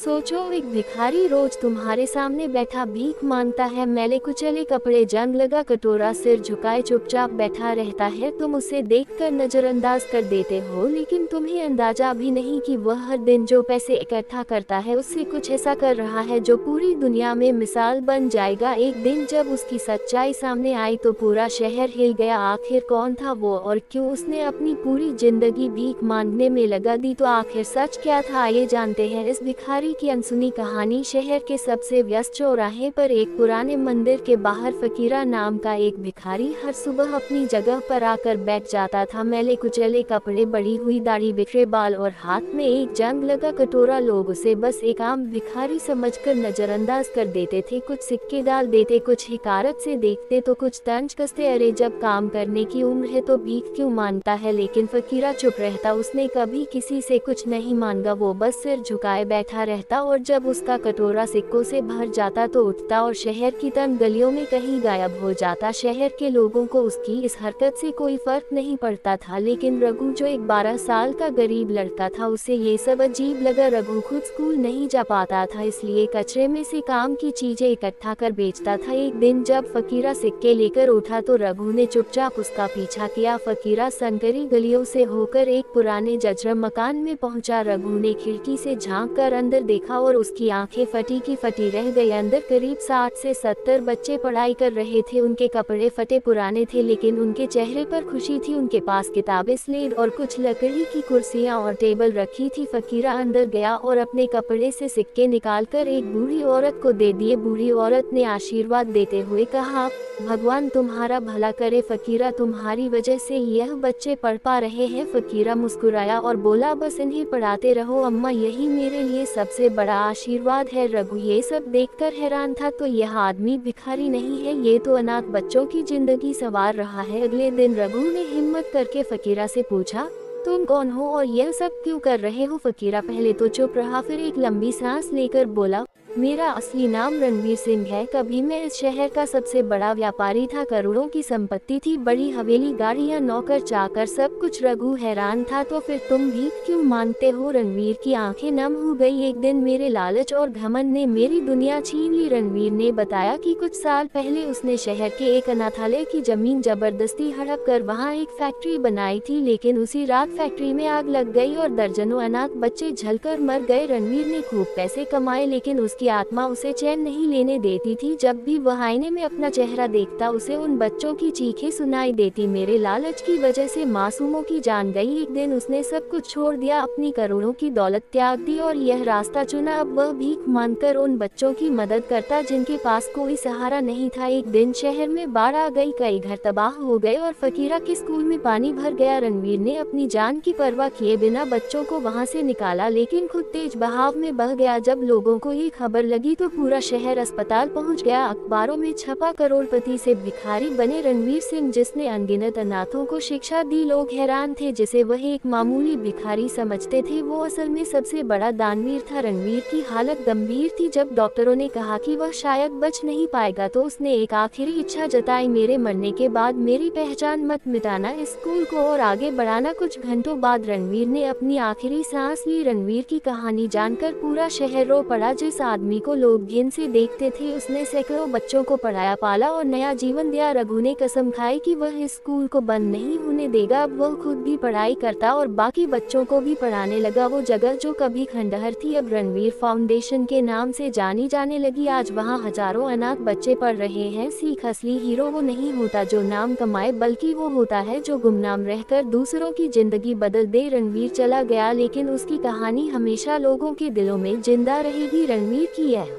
सोचो, एक भिखारी रोज तुम्हारे सामने बैठा भीख मांगता है। मैले कुचले कपड़े, जंग लगा कटोरा, सिर झुकाए चुपचाप बैठा रहता है। तुम उसे देखकर नजरअंदाज कर देते हो, लेकिन तुम्हें अंदाजा भी नहीं कि वह हर दिन जो पैसे इकट्ठा करता है उससे कुछ ऐसा कर रहा है जो पूरी दुनिया में मिसाल बन जाएगा। एक दिन जब उसकी सच्चाई सामने आई तो पूरा शहर हिल गया। आखिर कौन था वो और क्यों उसने अपनी पूरी जिंदगी भीख मांगने में लगा दी? तो आखिर सच क्या था, आइए जानते हैं इस भिखारी की अनसुनी कहानी। शहर के सबसे व्यस्त चौराहे पर एक पुराने मंदिर के बाहर फकीरा नाम का एक भिखारी हर सुबह अपनी जगह पर आकर बैठ जाता था। मैले कुचले कपड़े, बढ़ी हुई दाढ़ी, बिखरे बाल और हाथ में एक जंग लगा कटोरा। लोग उसे बस एक आम भिखारी समझकर नजरअंदाज कर देते थे। कुछ सिक्के डाल देते, कुछ हिकारत से देखते तो कुछ तंज कसते। अरे, जब काम करने की उम्र है तो भीख क्यों मांगता है? लेकिन फकीरा चुप रहता। उसने कभी किसी से कुछ नहीं मांगा, वो बस सिर झुकाए बैठा रहता। और जब उसका कटोरा सिक्कों से भर जाता तो उठता और शहर की तंग गलियों में कहीं गायब हो जाता। शहर के लोगों को उसकी इस हरकत से कोई फर्क नहीं पड़ता था, लेकिन रघु जो एक 12 साल का गरीब लड़का था, उसे ये सब अजीब लगा। रघु खुद स्कूल नहीं जा पाता था, इसलिए कचरे में से काम की चीजें इकट्ठा कर बेचता था। एक दिन जब फकीरा सिक्के लेकर उठा तो रघु ने चुपचाप उसका पीछा किया। फकीरा संकरी गलियों से होकर एक पुराने जर्जर मकान में पहुंचा। रघु ने खिड़की से झांक कर अंदर देखा और उसकी आंखें फटी की फटी रह गई। अंदर करीब 60 से 70 बच्चे पढ़ाई कर रहे थे। उनके कपड़े फटे पुराने थे, लेकिन उनके चेहरे पर खुशी थी। उनके पास किताबें, स्लेट और कुछ लकड़ी की कुर्सियां और टेबल रखी थी। फकीरा अंदर गया और अपने कपड़े से सिक्के निकालकर एक बूढ़ी औरत को दे दिए। बूढ़ी औरत ने आशीर्वाद देते हुए कहा, भगवान तुम्हारा भला करे फकीरा, तुम्हारी वजह से यह बच्चे पढ़ पा रहे हैं। फकीरा मुस्कुराया और बोला, बस इन्हें पढ़ाते रहो अम्मा, यही मेरे लिए सबसे बड़ा आशीर्वाद है। रघु ये सब देखकर हैरान था। तो यह आदमी भिखारी नहीं है, ये तो अनाथ बच्चों की जिंदगी संवार रहा है। अगले दिन रघु ने हिम्मत करके फकीरा से पूछा, तुम कौन हो और यह सब क्यों कर रहे हो? फकीरा पहले तो चुप रहा, फिर एक लंबी सांस लेकर बोला, मेरा असली नाम रणवीर सिंह है। कभी मैं इस शहर का सबसे बड़ा व्यापारी था, करोड़ों की संपत्ति थी, बड़ी हवेली, गाड़ियां, नौकर चाकर, सब कुछ। रघु हैरान था। तो फिर तुम भीख क्यों मांगते हो? रणवीर की आंखें नम हो गई। एक दिन मेरे लालच और घमंड ने मेरी दुनिया छीन ली। रणवीर ने बताया कि कुछ साल पहले उसने शहर के एक अनाथालय की जमीन जबरदस्ती हड़प कर वहाँ एक फैक्ट्री बनाई थी, लेकिन उसी रात फैक्ट्री में आग लग गई और दर्जनों अनाथ बच्चे जलकर मर गए। रणवीर ने खूब पैसे कमाए, लेकिन की आत्मा उसे चैन नहीं लेने देती थी। जब भी वह आईने में अपना चेहरा देखता, उसे उन बच्चों की चीखें सुनाई देती। मेरे लालच की वजह से मासूमों की जान गई। एक दिन उसने सब कुछ छोड़ दिया, अपनी करोड़ों की दौलत त्याग दी और यह रास्ता चुना। अब वह भीख मांगकर उन बच्चों की मदद करता जिनके पास कोई सहारा नहीं था। एक दिन शहर में बाढ़ आ गई, कई घर तबाह हो गए और फकीरा के स्कूल में पानी भर गया। रणवीर ने अपनी जान की परवाह किए बिना बच्चों को वहाँ से निकाला, लेकिन खुद तेज बहाव में बह गया। जब लोगों को ये खबर लगी तो पूरा शहर अस्पताल पहुंच गया। अखबारों में छपा, करोड़पति से भिखारी बने रणवीर सिंह, जिसने अनगिनत अनाथों को शिक्षा दी। लोग हैरान थे, जिसे वह एक मामूली भिखारी समझते थे, वो असल में सबसे बड़ा दानवीर था। रणवीर की हालत गंभीर थी। जब डॉक्टरों ने कहा कि वह शायद बच नहीं पाएगा तो उसने एक आखिरी इच्छा जताई, मेरे मरने के बाद मेरी पहचान मत मिटाना, इस स्कूल को और आगे बढ़ाना। कुछ घंटों बाद रणवीर ने अपनी आखिरी सांस ली। रणवीर की कहानी जानकर पूरा शहर रो पड़ा। जिस आदमी को लोग घिन से देखते थे, उसने सैकड़ों बच्चों को पढ़ाया, पाला और नया जीवन दिया। रघु ने कसम खाई कि वह इस स्कूल को बंद नहीं होने देगा। अब वह खुद भी पढ़ाई करता और बाकी बच्चों को भी पढ़ाने लगा। वो जगह जो कभी खंडहर थी अब रणवीर फाउंडेशन के नाम से जानी जाने लगी। आज वहाँ हजारों अनाथ बच्चे पढ़ रहे हैं। सीख, असली हीरो वो नहीं होता जो नाम कमाए, बल्कि वो होता है जो गुमनाम रहकर दूसरों की जिंदगी बदल दे। रणवीर चला गया, लेकिन उसकी कहानी हमेशा लोगों के दिलों में जिंदा रहेगी। रणवीर की यह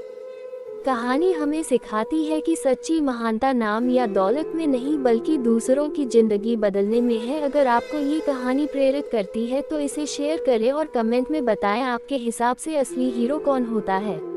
कहानी हमें सिखाती है कि सच्ची महानता नाम या दौलत में नहीं, बल्कि दूसरों की जिंदगी बदलने में है। अगर आपको ये कहानी प्रेरित करती है तो इसे शेयर करें और कमेंट में बताएं आपके हिसाब से असली हीरो कौन होता है।